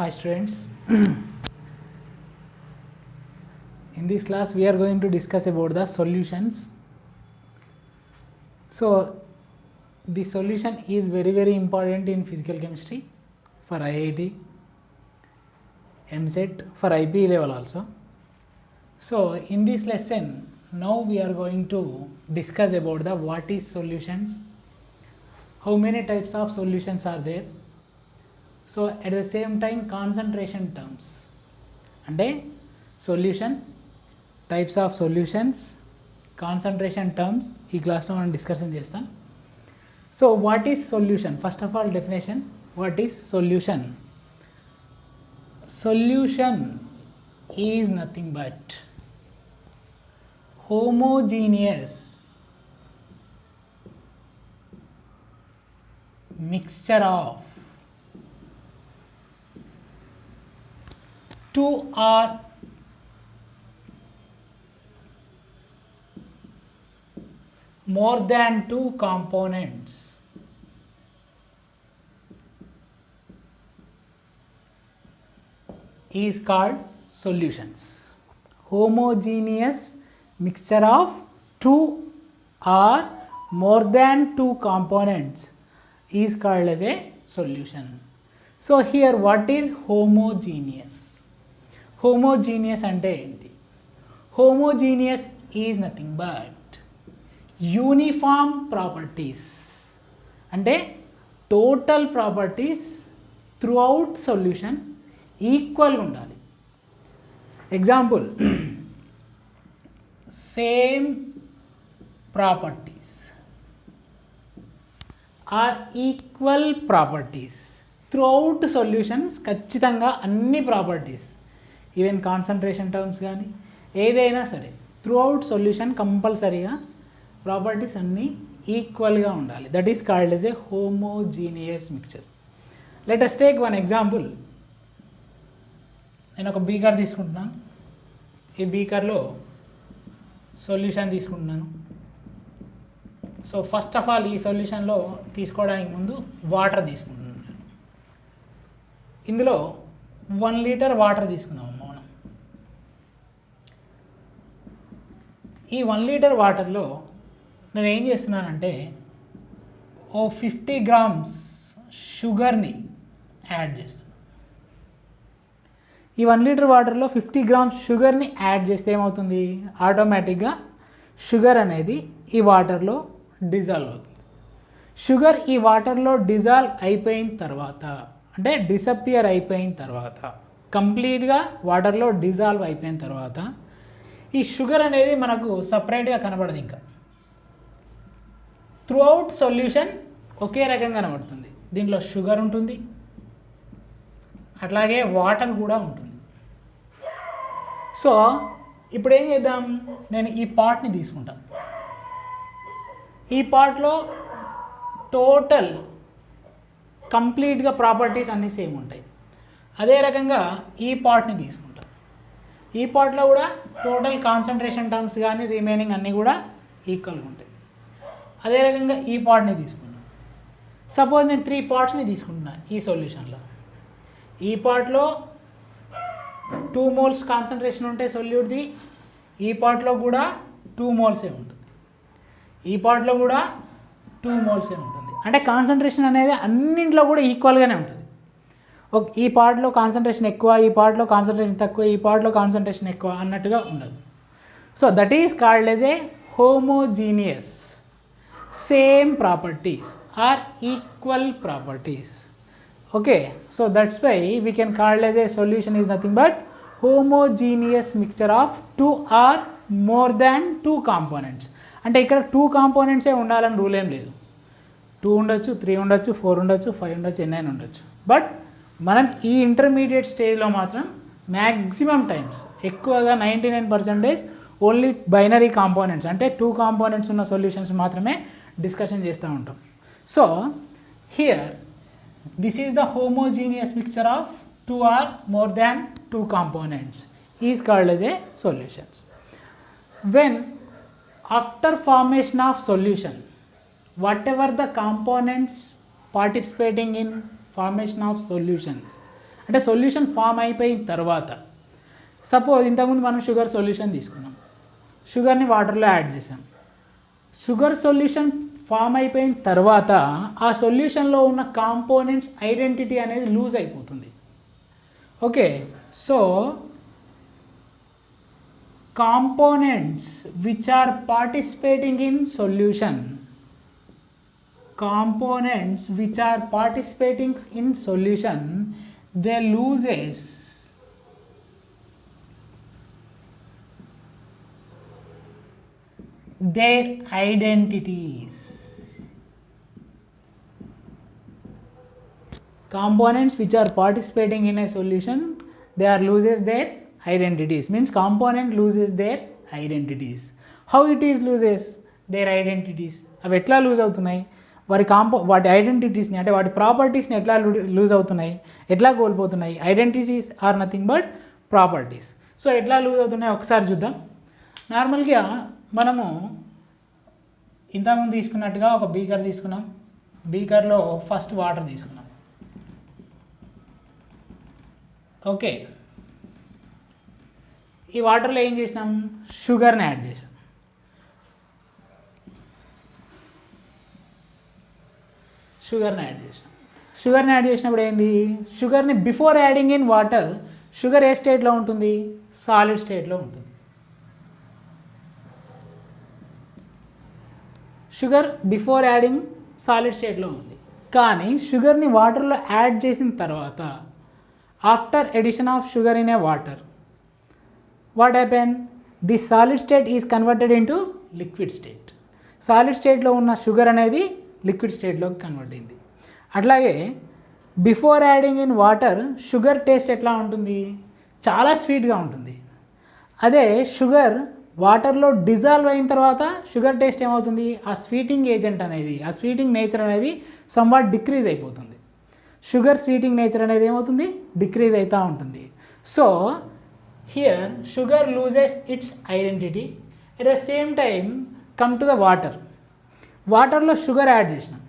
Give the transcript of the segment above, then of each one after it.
Hi students. In this class we are going to discuss about the solutions. So the solution is very important in physical chemistry for IIT, MSET, for IP level also. So in this lesson now we are going to discuss about the what is solutions, how many types of solutions are there. So at the same time concentration terms అంటే solution, types of solutions, concentration terms ఈ క్లాస్లో మనం discussion చేస్తాం. So what is solution? First of all definition, what is solution? Solution is nothing but homogeneous mixture of two or more than two components is called solutions. Homogeneous mixture of two or more than two components is called as a solution. So here what is homogeneous? Homogeneous ante enti? Homogeneous is nothing but uniform properties, ante total properties throughout solution equal undali. Example, same properties are equal properties throughout solutions. ఖచ్చితంగా అన్ని properties, even concentration terms కానీ ఏదైనా సరే throughout solution కంపల్సరీగా properties అన్నీ ఈక్వల్గా ఉండాలి. That is called as a homogeneous mixture. Let us take one example. నేను ఒక బీకర్ తీసుకుంటున్నాను. ఈ బీకర్లో సొల్యూషన్ తీసుకుంటున్నాను. సో ఫస్ట్ ఆఫ్ ఆల్ ఈ సొల్యూషన్లో తీసుకోవడానికి ముందు వాటర్ తీసుకుంటున్నాను. ఇందులో 1 లీటర్ వాటర్ తీసుకుందాం మనం. ఈ 1 లీటర్ వాటర్లో నేను ఏం చేస్తున్నానంటే ఓ 50 గ్రామ్స్ షుగర్ని యాడ్ చేస్తాను. ఈ 1 లీటర్ వాటర్లో 50 గ్రామ్స్ షుగర్ని యాడ్ చేస్తే ఏమవుతుంది? ఆటోమేటిక్గా షుగర్ అనేది ఈ వాటర్లో డిజాల్వ్ అవుతుంది. షుగర్ ఈ వాటర్లో డిజాల్వ్ అయిపోయిన తర్వాత, అంటే డిసపియర్ అయిపోయిన తర్వాత, కంప్లీట్గా వాటర్లో డిజాల్వ్ అయిపోయిన తర్వాత ఈ షుగర్ అనేది మనకు సపరేట్గా కనబడదు. ఇంకా త్రూఅవుట్ సొల్యూషన్ ఒకే రకంగా కనబడుతుంది. దీంట్లో షుగర్ ఉంటుంది, అట్లాగే వాటర్ కూడా ఉంటుంది. సో ఇప్పుడు ఏం చేద్దాం, నేను ఈ పాట్ని తీసుకుంటాను. ఈ పాట్లో టోటల్ కంప్లీట్గా ప్రాపర్టీస్ అన్నీ సేమ్ ఉంటాయి. అదే రకంగా ఈ పాట్ని తీసుకుంటాను. ఈ పాట్లో కూడా టోటల్ కాన్సన్ట్రేషన్ టర్మ్స్ కానీ రిమైనింగ్ అన్నీ కూడా ఈక్వల్గా ఉంటాయి. అదే రకంగా ఈ పాట్ని తీసుకున్నాను. సపోజ్ నేను 3 పార్ట్స్ని తీసుకుంటున్నాను ఈ సొల్యూషన్లో. ఈ పార్ట్లో 2 మోల్స్ కాన్సన్ట్రేషన్ ఉంటే సొల్యూట్ది, ఈ పార్ట్లో కూడా 2 మోల్సే ఉంటుంది, ఈ పార్ట్లో కూడా 2 మోల్సే ఉంటుంది. అంటే కాన్సన్ట్రేషన్ అనేది అన్నింట్లో కూడా ఈక్వల్గానే ఉంటుంది. ఈ పార్ట్లో కాన్సన్ట్రేషన్ ఎక్కువ, ఈ పార్ట్లో కాన్సన్ట్రేషన్ తక్కువ, ఈ పార్ట్లో కాన్సన్ట్రేషన్ ఎక్కువ అన్నట్టుగా ఉండదు. So that is called as a homogeneous. Same properties are equal properties. Okay, so that's why we can call as a solution is nothing but homogeneous mixture of 2 or more than 2 components. అంటే ఇక్కడ 2 కాంపోనెంట్సే ఉండాలని rule ఏం లేదు. 2 ఉండొచ్చు, 3 ఉండొచ్చు, 4 ఉండొచ్చు, 5 ఉండొచ్చు, ఎన్నైనా ఉండొచ్చు. బట్ మనం ఈ ఇంటర్మీడియట్ స్టేజ్లో మాత్రం మ్యాక్సిమం టైమ్స్, ఎక్కువగా 99% ఓన్లీ బైనరీ కాంపోనెంట్స్, అంటే 2 కాంపోనెంట్స్ ఉన్న సొల్యూషన్స్ మాత్రమే డిస్కషన్ చేస్తూ ఉంటాం. So here this is the homogeneous mixture of 2 or more than 2 components is called as a solutions. When after formation of solution, whatever the components participating in formation of solutions, అంటే solution form అయిపోయిన తర్వాత, suppose ఇంతకుముందు మనం sugar solution తీసుకున్నాం, షుగర్ని వాటర్లో add చేసాం. Sugar solution form అయిపోయిన తర్వాత ఆ సొల్యూషన్లో ఉన్న కాంపోనెంట్స్ ఐడెంటిటీ అనేది లూజ్ అయిపోతుంది. Okay, so components which are participating in solution, components which are participating in solution, they loses their identities. Components which are participating in a solution, they are loses their identities, means component loses their identities. How it is loses their identities? అవి ఎట్లా lose అవుతున్నాయి? వాటి ఐడెంటిటీస్ని అంటే వాటి ప్రాపర్టీస్ని ఎట్లా lose అవుతున్నాయి, ఎట్లా కోల్పోతున్నాయి? Identities are nothing but properties. So ఎట్లా లూజ్ అవుతున్నాయి ఒకసారి చూద్దాం. నార్మల్గా మనము ఇంతకుముందు తీసుకున్నట్టుగా ఒక బీకర్ తీసుకున్నాం, బీకర్లో ఫస్ట్ వాటర్ తీసుకున్నాం. ఓకే, ఈ వాటర్లో ఏం చేసినాం? షుగర్ని యాడ్ చేసాం. షుగర్ని యాడ్ చేసినప్పుడు ఏంది? షుగర్ని before adding in water, sugar ఏ స్టేట్లో ఉంటుంది? సాలిడ్ స్టేట్లో ఉంటుంది. షుగర్ బిఫోర్ యాడింగ్ సాలిడ్ స్టేట్లో ఉంది. కానీ షుగర్ని వాటర్లో యాడ్ చేసిన తర్వాత, after addition of sugar in a water, what happen? The solid state is converted into liquid state. Solid స్టేట్లో ఉన్న షుగర్ అనేది లిక్విడ్ స్టేట్లోకి కన్వర్ట్ అయింది. అట్లాగే before adding in water sugar taste ఎట్లా ఉంటుంది? చాలా స్వీట్గా ఉంటుంది. అదే షుగర్ వాటర్లో డిజాల్వ్ అయిన తర్వాత షుగర్ టేస్ట్ ఏమవుతుంది? ఆ స్వీటింగ్ ఏజెంట్ అనేది, ఆ స్వీటింగ్ నేచర్ అనేది సమ్వాట్ డిక్రీజ్ అయిపోతుంది. షుగర్ స్వీటింగ్ నేచర్ అనేది ఏమవుతుంది? డిక్రీజ్ అవుతూ ఉంటుంది. So here sugar loses it's identity. At the same time come to the water. వాటర్లో షుగర్ యాడ్ చేసినాం.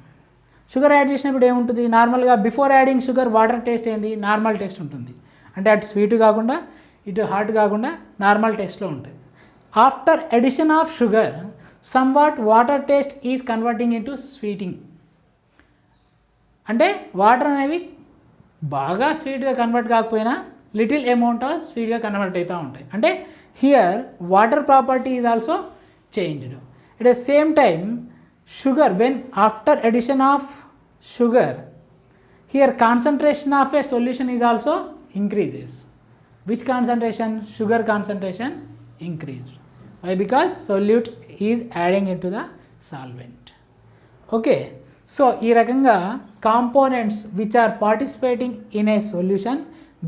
షుగర్ యాడ్ చేసినప్పుడు ఏముంటుంది? నార్మల్గా before adding sugar water taste ఏంది? నార్మల్ టేస్ట్ ఉంటుంది. అంటే అటు స్వీట్ కాకుండా ఇటు హాట్ కాకుండా నార్మల్ టేస్ట్లో ఉంటుంది. After addition of sugar somewhat water taste is converting into sweeting. అంటే వాటర్ అనేవి బాగా స్వీట్గా కన్వర్ట్ కాకపోయినా లిటిల్ అమౌంట్ ఆఫ్ స్వీట్గా కన్వర్ట్ అవుతూ ఉంటాయి. అంటే here water property is also changed. At the same time sugar, when after addition of sugar, here concentration of a solution is also increases. Which concentration? Sugar concentration increased. Why? Because solute is adding into the solvent. Okay, so ee rakanga components which are participating in a solution,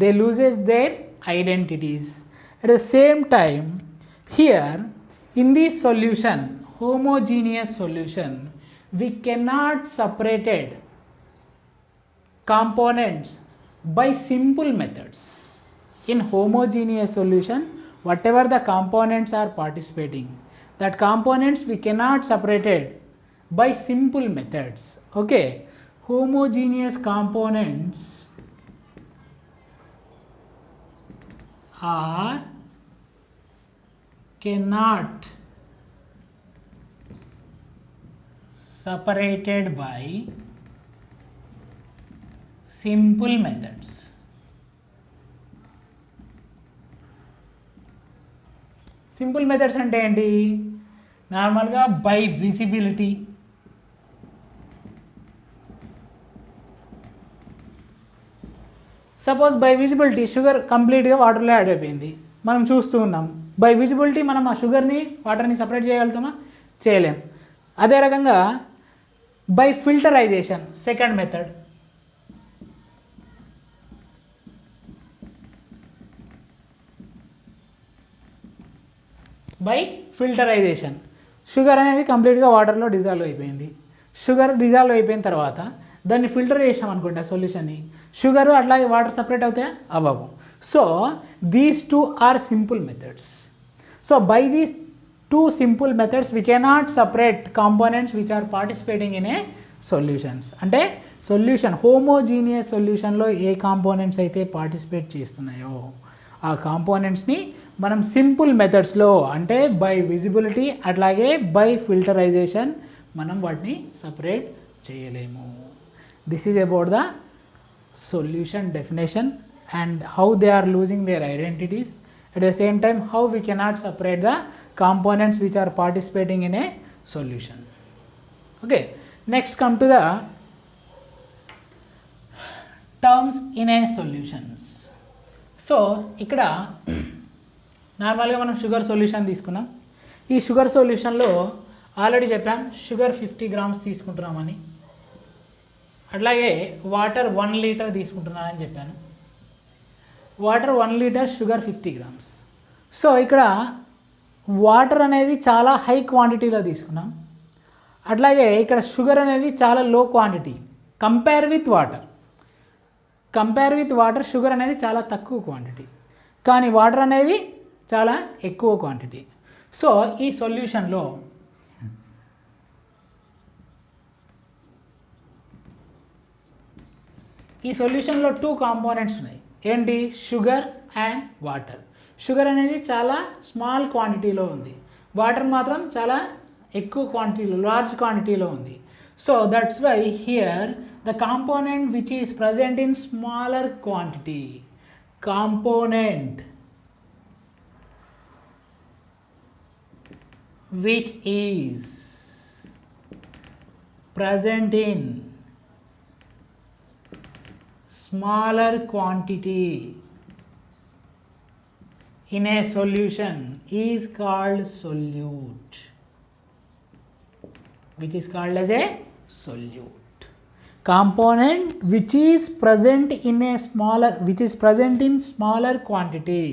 they loses their identities. At the same time, here in this solution, homogeneous solution, we cannot separated components by simple methods. In homogeneous solution, whatever the components are participating, that components we cannot separated by simple methods. Okay, homogeneous components are cannot separated by simple methods. Simple methods అంటే ఏంటి? నార్మల్గా by visibility, suppose by visibility sugar కంప్లీట్గా వాటర్లో add అయిపోయింది, మనం చూస్తూ ఉన్నాం. By visibility మనం ఆ షుగర్ని వాటర్ని సపరేట్ చేయగలుగుతామా? చేయలేం. అదే రకంగా by filterisation, second method, by filterisation sugar అనేది కంప్లీట్గా వాటర్లో డిజాల్వ్ అయిపోయింది. షుగర్ డిజాల్వ్ అయిపోయిన తర్వాత దాన్ని ఫిల్టర్ చేసాం అనుకోండి ఆ సొల్యూషన్ని, షుగర్ అట్లాగే వాటర్ సపరేట్ అవుతాయా? అవ్వవు. So these two are simple methods. So by these two simple methods we cannot separate components which are participating in a solutions. అంటే సొల్యూషన్ హోమోజీనియస్ సొల్యూషన్లో ఏ కాంపోనెంట్స్ అయితే పార్టిసిపేట్ చేస్తున్నాయో ఆ కాంపోనెంట్స్ని మనం సింపుల్ మెథడ్స్లో అంటే బై విజిబిలిటీ అట్లాగే by filterisation మనం వాటిని separate చేయలేము. This is about the solution definition and how they are losing their identities. At the same time, how we cannot separate the components which are participating in a solution. Okay, next come to the terms in a solutions. So ఇక్కడ నార్మల్గా మనం sugar solution తీసుకున్నాం. ఈ sugar సొల్యూషన్లో already చెప్పాం sugar 50 grams తీసుకుంటున్నామని, అట్లాగే water 1 litre తీసుకుంటున్నానని చెప్పాను. Water 1 litre, sugar 50 grams. So ఇక్కడ వాటర్ అనేది చాలా హై క్వాంటిటీలో తీసుకున్నాం, అట్లాగే ఇక్కడ షుగర్ అనేది చాలా లో quantity. Compare with water sugar అనేది చాలా తక్కువ క్వాంటిటీ, కానీ వాటర్ అనేది చాలా ఎక్కువ క్వాంటిటీ. సో ఈ సొల్యూషన్లో టూ కాంపోనెంట్స్ ఉన్నాయి. ఏంటి? Sugar and water. షుగర్ అనేది చాలా స్మాల్ క్వాంటిటీలో ఉంది, వాటర్ మాత్రం చాలా ఎక్కువ క్వాంటిటీలో, లార్జ్ క్వాంటిటీలో ఉంది. So that's why here the component which is present in smaller quantity, component which is present in smaller quantity in a solution is called solute, which is called as a solute. Component which is present in smaller quantity,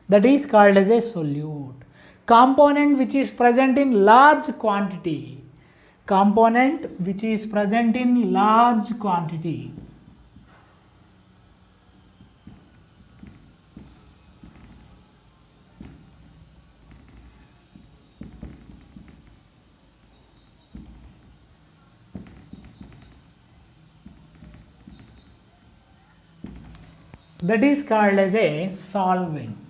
that is called as a solute. Component which is present in large quantity, that is called as a solvent.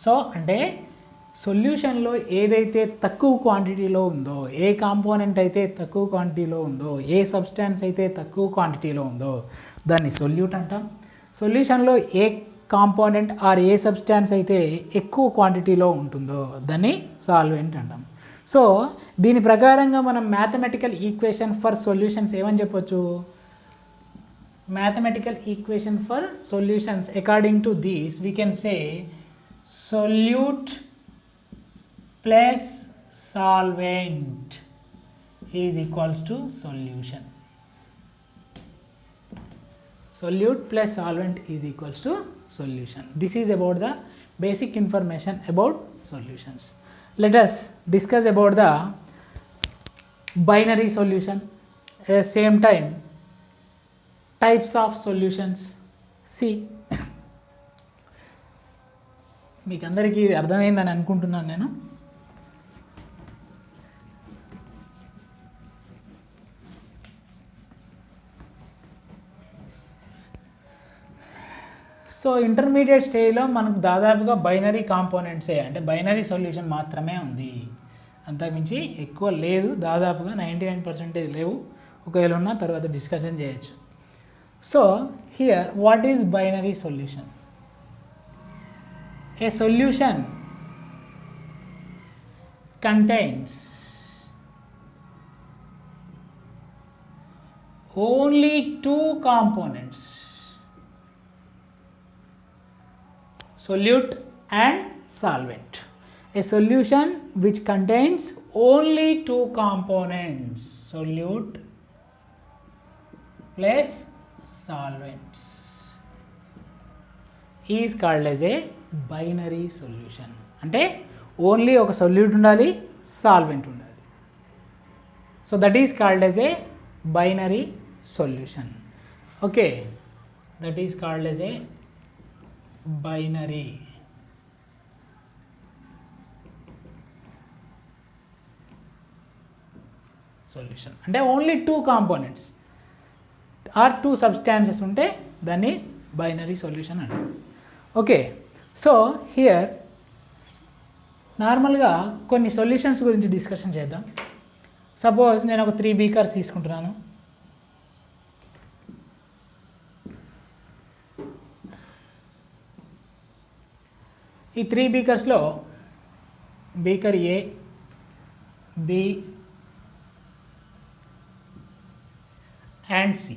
So అంటే సొల్యూషన్లో ఏదైతే తక్కువ క్వాంటిటీలో ఉందో, ఏ component అయితే తక్కువ క్వాంటిటీలో ఉందో, ఏ substance అయితే తక్కువ క్వాంటిటీలో ఉందో దాన్ని సొల్యూట్ అంటాం. సొల్యూషన్లో ఏ కాంపోనెంట్ ఆర్ ఏ సబ్స్టాన్స్ అయితే ఎక్కువ క్వాంటిటీలో ఉంటుందో దాన్ని సాల్వెంట్ అంటాం. సో దీని ప్రకారంగా మనం మ్యాథమెటికల్ ఈక్వేషన్ ఫర్ సొల్యూషన్స్ ఏమని చెప్పొచ్చు? Mathematical equation for solutions, according to this we can say solute plus solvent is equals to solution. Solute plus solvent is equals to solution. This is about the basic information about solutions. Let us discuss about the binary solution. At the same time, types of solutions. See, మీకు అందరికీ ఇది అర్థమైందని అనుకుంటున్నాను నేను. So intermediate స్టేజ్లో మనకు దాదాపుగా binary కాంపోనెంట్సే, అంటే బైనరీ సొల్యూషన్ మాత్రమే ఉంది, అంతకుమించి ఎక్కువ లేదు. దాదాపుగా 99% లేవు, ఒకవేళ ఉన్న తర్వాత డిస్కషన్ చేయొచ్చు. So here what is binary solution? A solution contains only two components, solute and solvent. A solution which contains only two components, solute plus solvents, is called as a binary solution. అంటే only ఒక solute ఉండాలి, solvent ఉండాలి. So that is called as a binary solution. Okay, that is called as a binary solution. అంటే only 2 components are 2 substances ఉంటే దాన్ని binary solution అంటారు. Okay, so here నార్మల్గా కొన్ని సొల్యూషన్స్ గురించి డిస్కషన్ చేద్దాం. సపోజ్ నేను ఒక 3 బీకర్స్ తీసుకుంటున్నాను. ఈ 3 బీకర్స్లో beaker A, B and C.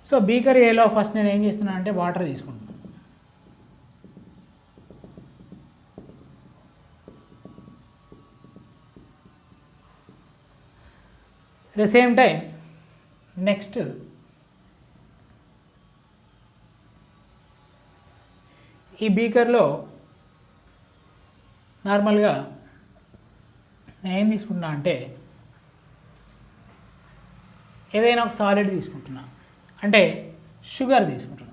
So beaker ఏలో ఫస్ట్ నేను ఏం చేస్తున్నాను అంటే వాటర్ తీసుకుంటున్నాను. At the same time next ఈ బీకర్లో నార్మల్గా నేను ఏం తీసుకుంటున్నా అంటే ఏదైనా ఒక సాలిడ్ తీసుకుంటున్నా, అంటే షుగర్ తీసుకుంటున్నా.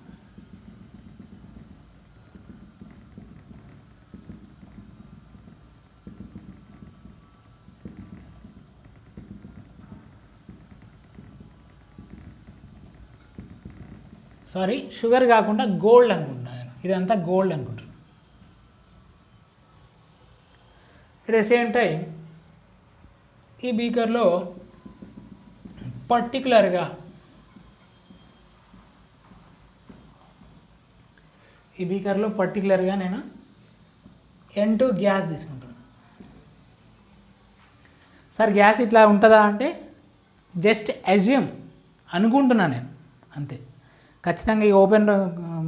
సారీ, షుగర్ కాకుండా గోల్డ్ అనుకుంటున్నాను నేను. ఇదంతా గోల్డ్ అనుకుంటున్నాను. అట్ ద సేమ్ టైం ఈ బీకర్లో పర్టికులర్గా నేను N2 గ్యాస్ తీసుకుంటున్నాను. సార్ గ్యాస్ ఇట్లా ఉంటుందా అంటే జస్ట్ అజ్యూమ్ అనుకుంటున్నాను నేను, అంతే. ఖచ్చితంగా ఈ ఓపెన్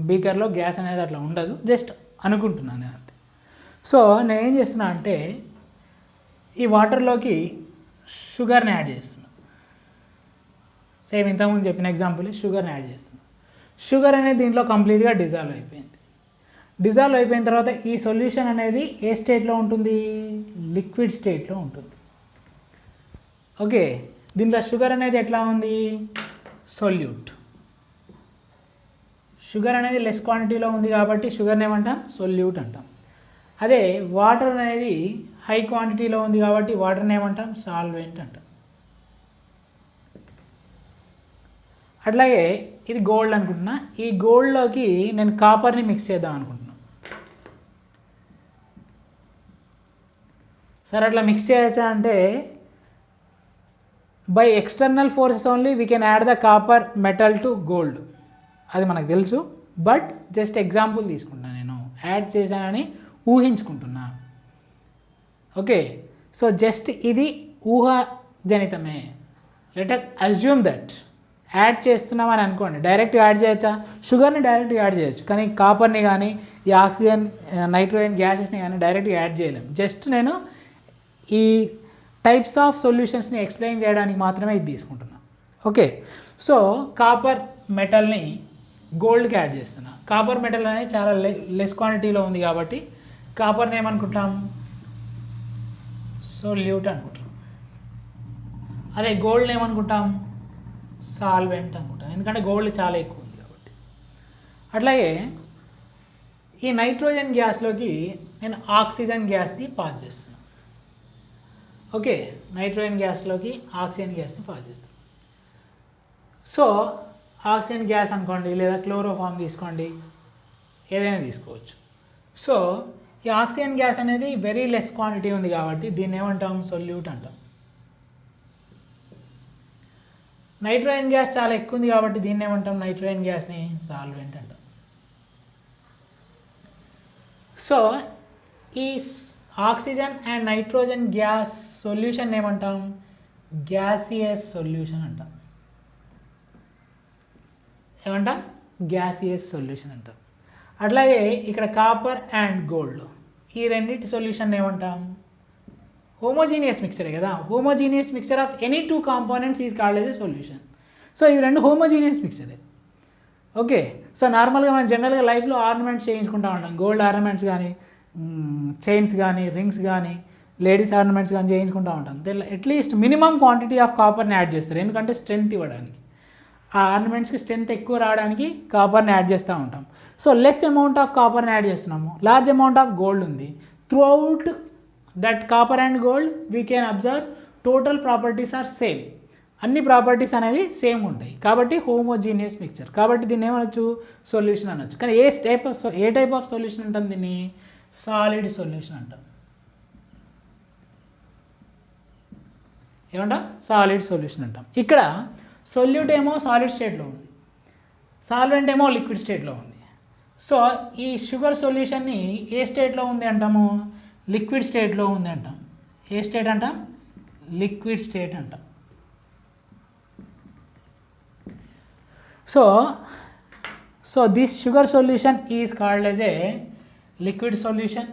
బీకర్లో గ్యాస్ అనేది అట్లా ఉండదు, జస్ట్ అనుకుంటున్నాను నేను, అంతే. సో నేను ఏం చేస్తున్నా అంటే ఈ వాటర్లోకి షుగర్ని యాడ్ చేస్తున్నాను. సేమ్ ఇంతకుముందు చెప్పిన ఎగ్జాంపుల్, షుగర్ని యాడ్ చేస్తున్నాను. షుగర్ అనేది దీంట్లో కంప్లీట్గా డిజాల్వ్ అయిపోయింది. డిజాల్వ్ అయిపోయిన తర్వాత ఈ సొల్యూషన్ అనేది ఏ స్టేట్లో ఉంటుంది? లిక్విడ్ స్టేట్లో ఉంటుంది. ఓకే, దీంట్లో షుగర్ అనేది ఎట్లా ఉంది? సొల్యూట్. షుగర్ అనేది లెస్ క్వాంటిటీలో ఉంది కాబట్టి షుగర్ని ఏమంటాం? సొల్యూట్ అంటాం. అదే వాటర్ అనేది హై క్వాంటిటీలో ఉంది కాబట్టి వాటర్ని ఏమంటాం? సాల్వెంట్ అంటాం. అట్లాగే ఇది గోల్డ్ అనుకుంటున్నా. ఈ గోల్డ్లోకి నేను కాపర్ని మిక్స్ చేద్దాం అనుకుంటున్నాను. సరే, అట్లా మిక్స్ చేయొచ్చా అంటే by external forces only we can add the copper metal to gold. అది మనకు తెలుసు, బట్ జస్ట్ ఎగ్జాంపుల్ తీసుకుంటున్నా, నేను యాడ్ చేశానని ఊహించుకుంటున్నా. ఓకే, సో జస్ట్ ఇది ఊహాజనితమే. Let us assume that add చేస్తున్నామని అనుకోండి. డైరెక్ట్ యాడ్ చేయొచ్చా? షుగర్ని డైరెక్ట్ యాడ్ చేయొచ్చు, కానీ కాపర్ని కానీ ఈ ఆక్సిజన్ నైట్రోజన్ గ్యాసెస్ని కానీ డైరెక్ట్గా యాడ్ చేయలేము. జస్ట్ నేను ఈ టైప్స్ ఆఫ్ సొల్యూషన్స్ని ఎక్స్ప్లెయిన్ చేయడానికి మాత్రమే ఇది తీసుకుంటున్నాను. ఓకే, సో కాపర్ మెటల్ని గోల్డ్కి యాడ్ చేస్తున్నా. కాపర్ మెటల్ అనేది చాలా లెస్ క్వాంటిటీలో ఉంది కాబట్టి కాపర్ని ఏమనుకుంటాం? సొల్యూట్ అనుకుంటాం. అదే గోల్డ్ని ఏమనుకుంటాం? సాల్వెంట్ అనుకుంటాం, ఎందుకంటే గోల్డ్ చాలా ఎక్కువ ఉంది కాబట్టి. అట్లాగే ఈ నైట్రోజన్ గ్యాస్లోకి నేను ఆక్సిజన్ గ్యాస్ని పాస్ చేస్తున్నాను. ఓకే, నైట్రోజన్ గ్యాస్లోకి ఆక్సిజన్ గ్యాస్ని పాస్ చేస్తాను. సో ఆక్సిజన్ గ్యాస్ అనుకోండి, లేదా క్లోరోఫామ్ తీసుకోండి, ఏదైనా తీసుకోవచ్చు. సో ఈ ఆక్సిజన్ గ్యాస్ అనేది వెరీ లెస్ క్వాంటిటీ ఉంది కాబట్టి దీన్ని ఏమంటాం? సొల్యూట్ అంటాం. నైట్రోజన్ గ్యాస్ చాలా ఎక్కువ ఉంది కాబట్టి దీన్ని ఏమంటాం? నైట్రోజన్ గ్యాస్ని సాల్వెంట్ అంటాం. సో ఈ oxygen and nitrogen gas solution ఏమంటాం? గ్యాసియస్ సొల్యూషన్ అంటాం. ఏమంటాం? గ్యాసియస్ సొల్యూషన్ అంటాం. అట్లాగే ఇక్కడ కాపర్ అండ్ గోల్డ్ ఈ రెండింటి సొల్యూషన్ ఏమంటాం? హోమోజీనియస్ మిక్చరే కదా. Homogeneous mixture of any 2 components is called as a solution. So ఇవి రెండు హోమోజీనియస్ మిక్చరే. ఓకే, సో నార్మల్గా మనం జనరల్గా లైఫ్లో ఆర్నమెంట్స్ చేయించుకుంటూ ఉంటాం. గోల్డ్ ఆర్నమెంట్స్ కానీ, చైన్స్ కానీ, రింగ్స్ కానీ, లేడీస్ ఆర్నమెంట్స్ కానీ చేయించుకుంటూ ఉంటాం. అట్లీస్ట్ మినిమం క్వాంటిటీ ఆఫ్ కాపర్ని యాడ్ చేస్తారు, ఎందుకంటే స్ట్రెంత్ ఇవ్వడానికి. ఆ ఆర్నమెంట్స్కి స్ట్రెంత్ ఎక్కువ రావడానికి కాపర్ని యాడ్ చేస్తూ ఉంటాం. సో లెస్ అమౌంట్ ఆఫ్ కాపర్ని యాడ్ చేస్తున్నాము, లార్జ్ అమౌంట్ ఆఫ్ గోల్డ్ ఉంది. Throughout that copper and gold we can observe total properties are same, అన్ని ప్రాపర్టీస్ అనేవి సేమ్ ఉంటాయి కాబట్టి హోమోజీనియస్ మిక్చర్. కాబట్టి దీన్ని ఏమనొచ్చు, సొల్యూషన్ అనొచ్చు. కానీ ఏ టైప్ ఆఫ్ సొల్యూషన్ అంటాం దీన్ని, సాలిడ్ సొల్యూషన్ అంటాం. ఏమంటాం, సాలిడ్ సొల్యూషన్ అంటాం. ఇక్కడ సొల్యూట్ ఏమో సాలిడ్ స్టేట్లో ఉంది, సాల్వెంట్ ఏమో లిక్విడ్ స్టేట్లో ఉంది. సో ఈ షుగర్ సొల్యూషన్ని ఏ స్టేట్లో ఉంది అంటాము, లిక్విడ్ స్టేట్లో ఉంది అంటాం. ఏ స్టేట్ అంటాం, లిక్విడ్ స్టేట్ అంటాం. So this sugar solution is called as a liquid solution.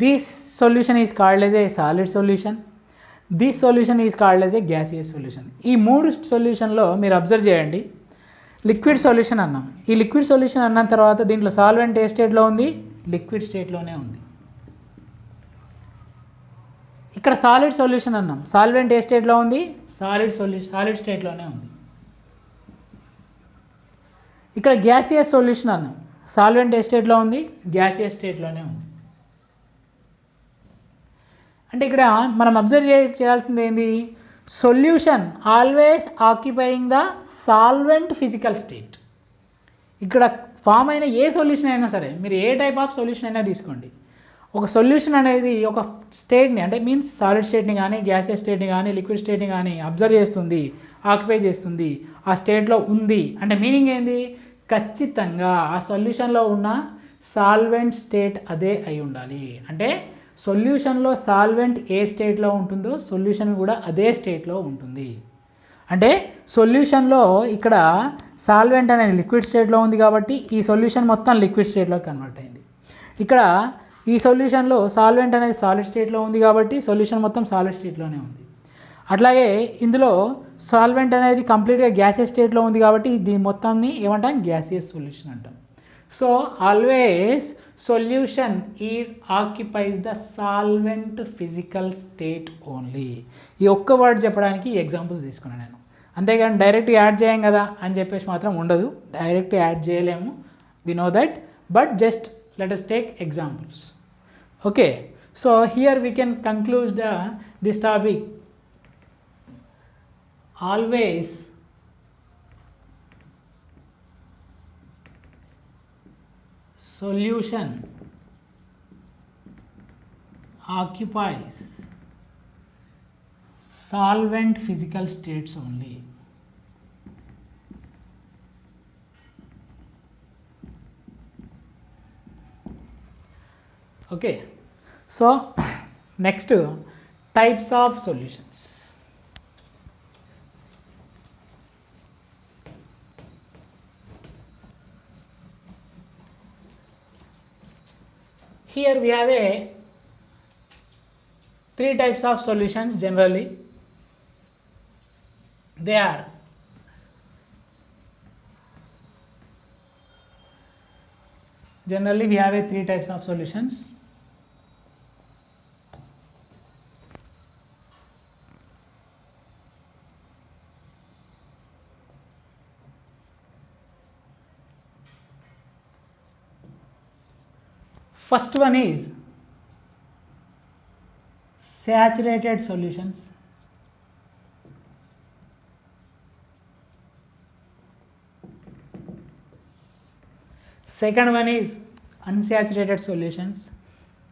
This solution is called as a solid solution. This solution is called as a gaseous solution. ఈ మూడు సొల్యూషన్లో మీరు అబ్జర్వ్ చేయండి, liquid solution అన్నాం. ఈ liquid solution అన్న తర్వాత దీంట్లో solvent ఏ స్టేట్లో ఉంది, లిక్విడ్ స్టేట్లోనే ఉంది. ఇక్కడ సాలిడ్ సొల్యూషన్ అన్నాం, సాల్వెంట్ ఏ స్టేట్లో ఉంది, సాలిడ్ స్టేట్లోనే ఉంది. ఇక్కడ గ్యాసియస్ సొల్యూషన్ అన్నాం, సాల్వెంట్ ఏ స్టేట్లో ఉంది, గ్యాసియస్ స్టేట్లోనే ఉంది. అంటే ఇక్కడ మనం అబ్జర్వ్ చేయాల్సింది ఏంది, solution always occupying the solvent physical state. ఇక్కడ ఫామ్ అయిన ఏ సొల్యూషన్ అయినా సరే, మీరు ఏ టైప్ ఆఫ్ సొల్యూషన్ అయినా తీసుకోండి, ఒక సొల్యూషన్ అనేది ఒక స్టేట్ని అంటే మీన్స్ సాలిడ్ స్టేట్ని కానీ గ్యాసియస్ స్టేట్ని కానీ లిక్విడ్ స్టేట్ని కానీ అబ్జర్వ్ చేస్తుంది, ఆక్యుపై చేస్తుంది, ఆ స్టేట్లో ఉంది అంటే మీనింగ్ ఏంది, ఖచ్చితంగా ఆ సొల్యూషన్లో ఉన్న సాల్వెంట్ స్టేట్ అదే అయి ఉండాలి. అంటే సొల్యూషన్లో సాల్వెంట్ ఏ స్టేట్లో ఉంటుందో సొల్యూషన్ కూడా అదే స్టేట్లో ఉంటుంది. అంటే సొల్యూషన్లో ఇక్కడ సాల్వెంట్ అనేది లిక్విడ్ స్టేట్లో ఉంది కాబట్టి ఈ సొల్యూషన్ మొత్తం లిక్విడ్ స్టేట్లో కన్వర్ట్ అయింది. ఇక్కడ ఈ సొల్యూషన్లో సాల్వెంట్ అనేది సాలిడ్ స్టేట్లో ఉంది కాబట్టి సొల్యూషన్ మొత్తం సాలిడ్ స్టేట్లోనే ఉంది. అట్లాగే ఇందులో సాల్వెంట్ అనేది కంప్లీట్గా గ్యాసియస్ స్టేట్లో ఉంది కాబట్టి దీని మొత్తాన్ని ఏమంటాం, గ్యాసియస్ సొల్యూషన్ అంటాం. So always solution is occupies the solvent physical state only. ఈ ఒక్క వర్డ్ చెప్పడానికి ఎగ్జాంపుల్స్ తీసుకున్నాను నేను, అంతేగాని డైరెక్ట్ యాడ్ చేయం కదా అని చెప్పేసి మాత్రం ఉండదు, డైరెక్ట్ యాడ్ చేయలేము, we know that, but just let us take examples. Okay, so here we can conclude this topic. Always solution occupies solvent physical states only. Okay, so next, types of solutions. Here we have three types of solutions generally. They are generally we have three types of solutions. First one is saturated solutions. Second one is unsaturated solutions.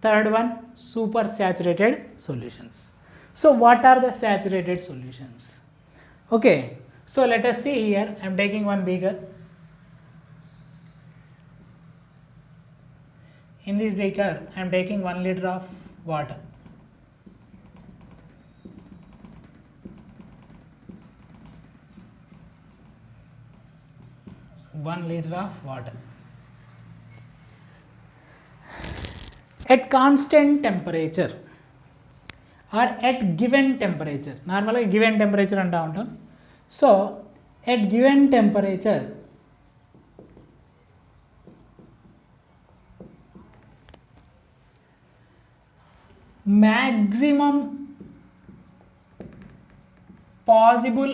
Third one, supersaturated solutions. So what are the saturated solutions? Okay, so let us see here. I am taking one beaker. In this beaker I am taking 1 liter of water. At constant temperature or at given temperature, normally given temperature anta untam. So at given temperature maximum possible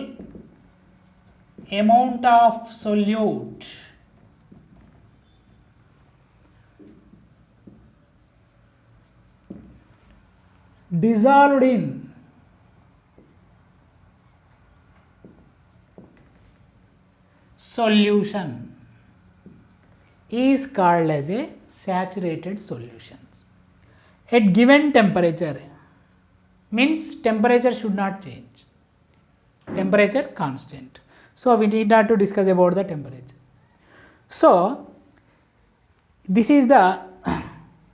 amount of solute dissolved in solution is called as a saturated solutions. At given temperature, means temperature should not change, temperature constant. So we need not to discuss about the temperature. So this is the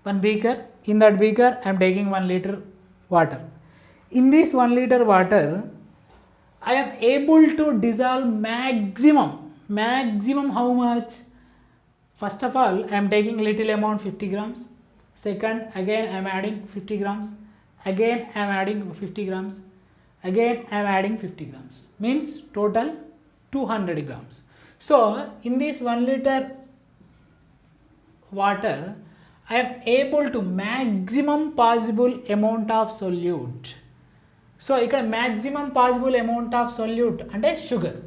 one beaker. In that beaker I am taking 1 liter water. In this 1 liter water I am able to dissolve maximum how much? First of all I am taking little amount 50 grams. Second, again I am adding 50 grams. Again I am adding 50 grams. Again I am adding 50 grams. Means total 200 grams. So in this 1 liter water I am able to maximum possible amount of solute. So ఇక్కడ maximum possible amount of solute అంటే sugar.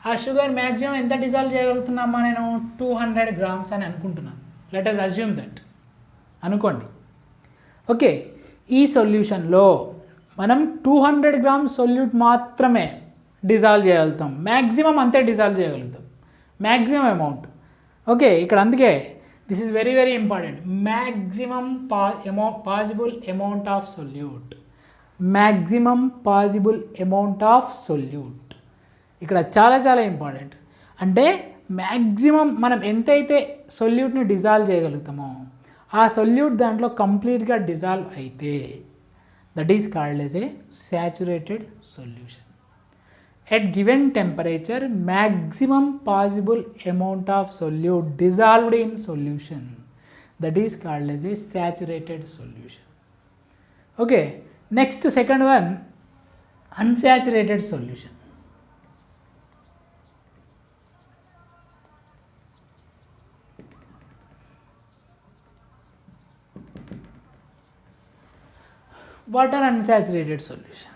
ఆ sugar maximum ఎంత dissolve చేయగలుగుతున్నామా నేను 200 grams అని అనుకుంటున్నాను. Let us assume that అనుకోండి. Okay, ఈ సొల్యూషన్లో మనం 200 గ్రామ్స్ సొల్యూట్ మాత్రమే డిజాల్వ్ చేయగలుగుతాం. మ్యాక్సిమం అంతే డిజాల్వ్ చేయగలుగుతాం, మ్యాక్సిమం అమౌంట్. ఓకే, ఇక్కడ అందుకే this is very very important. Maximum possible amount of solute, maximum possible amount of solute ఇక్కడ చాలా చాలా ఇంపార్టెంట్. అంటే మ్యాక్సిమం మనం ఎంతైతే సొల్యూట్ని డిజాల్వ్ చేయగలుగుతామో ఆ సొల్యూట్ దాంట్లో కంప్లీట్గా డిజాల్వ్ అయితే that is called as A saturated solution. At given temperature, maximum possible amount of solute dissolved in solution, that is called as a saturated solution. Okay, next second one, unsaturated solution. What are unsaturated solution?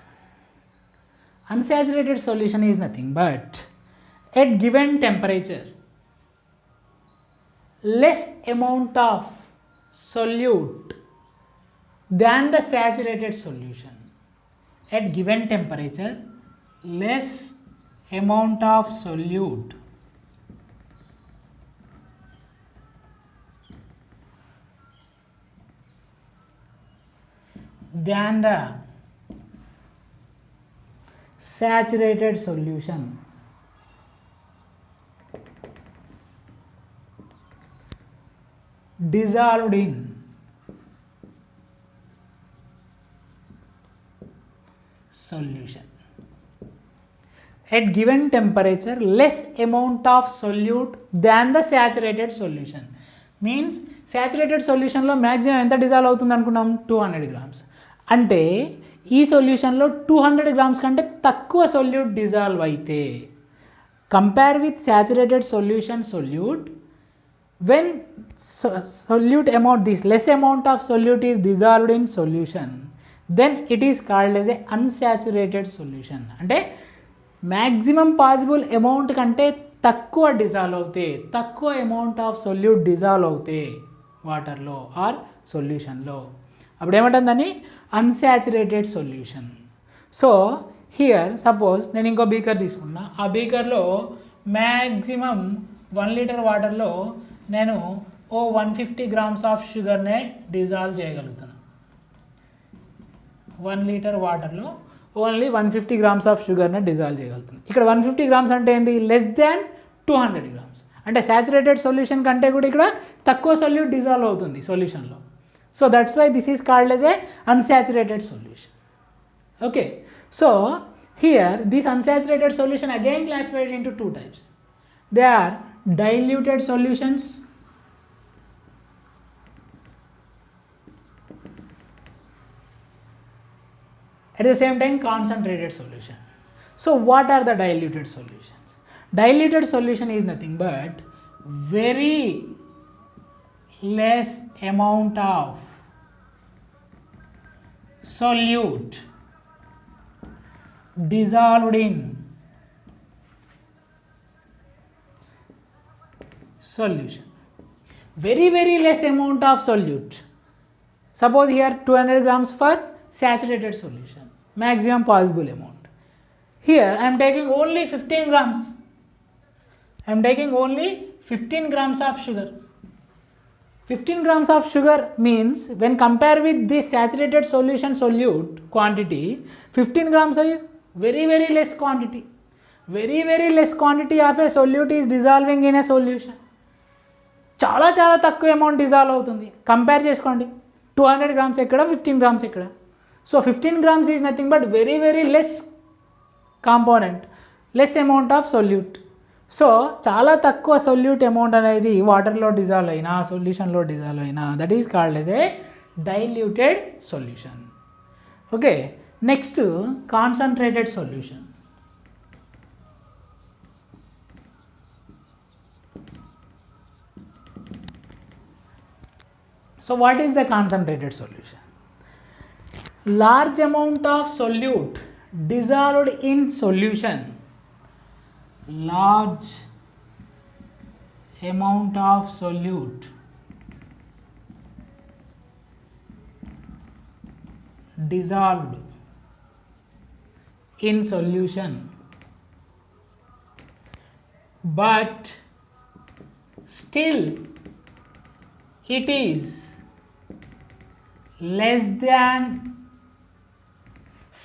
Unsaturated solution is nothing but at given temperature less amount of solute than the saturated solution. At given temperature less amount of solute than the saturated solution dissolved in solution. At given temperature less amount of solute than the saturated solution means saturated solution లో maximum ఎంత dissolve అవుతుంది అనుకున్నాం 200 grams. అంటే ఈ సొల్యూషన్లో 200 grams కంటే తక్కువ solute dissolve అయితే compare with saturated solution solute when solute amount this less amount of solute is dissolved in solution then it is called as a unsaturated solution. అంటే maximum possible amount కంటే తక్కువ dissolve అవుతే, తక్కువ amount of solute dissolve అవుతే వాటర్లో or సొల్యూషన్లో అప్పుడు ఏమంటుందని unsaturated solution. So here suppose నేను ఇంకో బీకర్ తీసుకున్నా, ఆ బీకర్లో మ్యాక్సిమం 1 లీటర్ వాటర్లో నేను 150 గ్రామ్స్ ఆఫ్ షుగర్నే డిజాల్వ్ చేయగలుగుతాను. 1 లీటర్ వాటర్లో ఓన్లీ 150 గ్రామ్స్ ఆఫ్ షుగర్నే డిజాల్వ్ చేయగలుగుతాను. ఇక్కడ 150 గ్రామ్స్ అంటే ఏంటి? Less than 200 grams. అంటే సాచురేటెడ్ సొల్యూషన్ కంటే కూడా ఇక్కడ తక్కువ సొల్యూట్ డిజాల్వ్ అవుతుంది సొల్యూషన్లో. So that's why this is called as a unsaturated solution. Okay, so here this unsaturated solution again classified into two types. They are diluted solutions at the same time concentrated solution. So what are the diluted solutions? Diluted solution is nothing but very less amount of solute dissolved in solution. Very less amount of solute. Suppose here 200 grams for saturated solution, maximum possible amount. Here I am taking only 15 grams. I am taking only 15 grams of sugar. 15 grams of sugar means when compared with the saturated solution solute quantity, 15 grams is very less quantity. Very less quantity of a solute is dissolving in a solution. చాలా తక్కువ amount dissolve అవుతుంది. Compare చేసుకోండి, 200 grams ఎక్కడ, 15 grams ఎక్కడ. So 15 grams is nothing but very less component, less amount of solute. So చాలా తక్కువ solute amount అనేది వాటర్లో డిజాల్వ్ అయినా, సొల్యూషన్లో డిజాల్వ్ అయినా, that is called as a diluted solution. Okay, next concentrated solution. So what is the concentrated solution? Large amount of solute dissolved in solution. Large amount of solute dissolved in solution, but still it is less than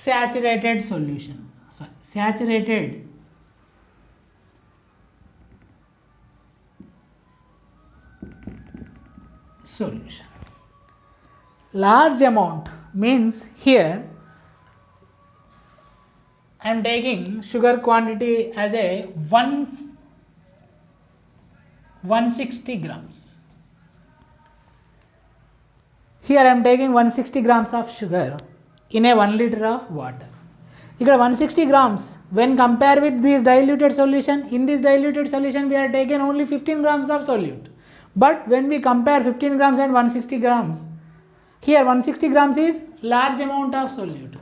saturated solution. Sorry, saturated solution. Large amount means here I am taking sugar quantity as a 160 grams. Here I am taking 160 grams of sugar in a 1 liter of water. Here 160 grams when compared with this diluted solution, in this diluted solution we are taken only 15 grams of solute. But when we compare 15 grams and 160 grams, here 160 grams is large amount of solute.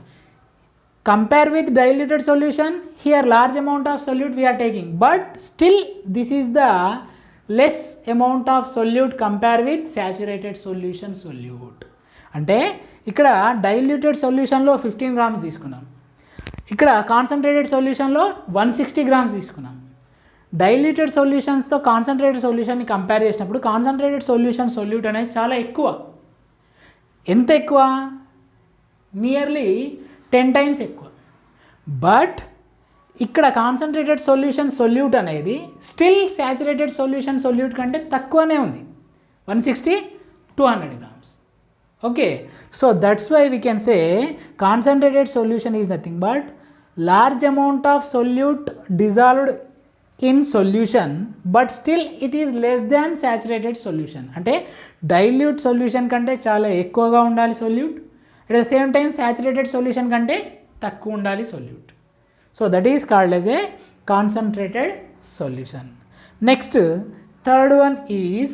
Compare with diluted solution, here large amount of solute we are taking, but still this is the less amount of solute compared with saturated solution solute. అంటే ఇక్కడ diluted సొల్యూషన్లో 15 grams తీసుకున్నాం, ఇక్కడ concentrated సొల్యూషన్లో 160 grams తీసుకున్నాం. Diluted సొల్యూషన్స్తో concentrated సొల్యూషన్ని compare చేసినప్పుడు concentrated solution solute అనేది చాలా ఎక్కువ. ఎంత ఎక్కువ? నియర్లీ 10 టైమ్స్ ఎక్కువ. బట్ ఇక్కడ కాన్సన్ట్రేటెడ్ సొల్యూషన్ సొల్యూట్ అనేది స్టిల్ సాచురేటెడ్ సొల్యూషన్ సొల్యూట్ కంటే తక్కువనే ఉంది, 160 200 grams. Okay, so that's why we can say concentrated solution is nothing but large amount of solute dissolved in solution but still it is less than saturated solution. అంటే dilute solution కంటే చాలా ఎక్కువగా ఉండాలి solute, at the same time saturated solution కంటే తక్కువ ఉండాలి solute. So that is called as a concentrated solution. Next, third one is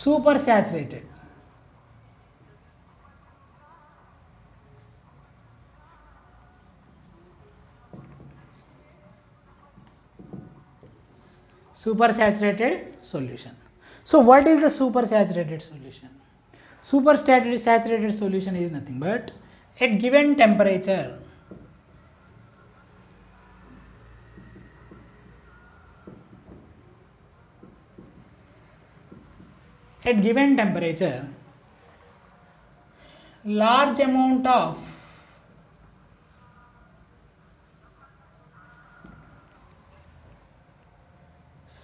supersaturated. Supersaturated solution. So what is the supersaturated solution? Supersaturated solution is nothing but at given temperature, large amount of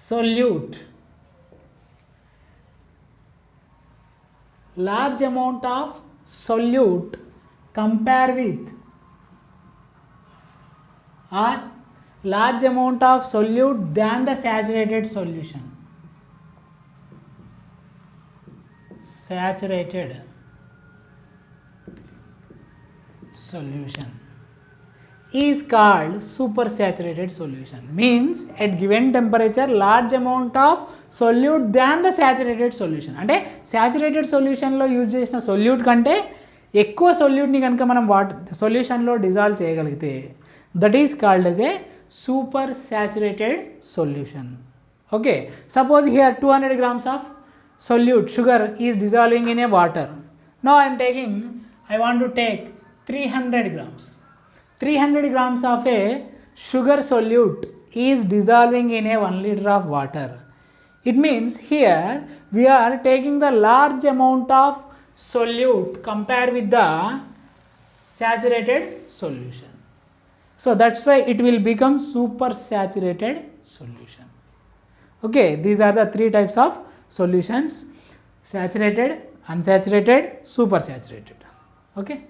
solute, large amount of solute compare with or large amount of solute than the saturated solution. Saturated solution is called supersaturated solution. Means at given temperature large amount of solute than the saturated solution. అంటే saturated solutionలో use చేసిన solute కంటే ఎక్కువ సొల్యూట్ని కనుక మనం సొల్యూషన్లో dissolve చేయగలిగితే that is called as a supersaturated solution. Okay, suppose here 200 grams of solute sugar is dissolving in a water. Now I want to take 300 grams. 300 grams of a sugar solute is dissolving in a 1 liter of water. It means here we are taking the large amount of solute compared with the saturated solution. So that's why it will become super saturated solution. Okay, these are the three types of solutions: saturated, unsaturated, super saturated. Okay.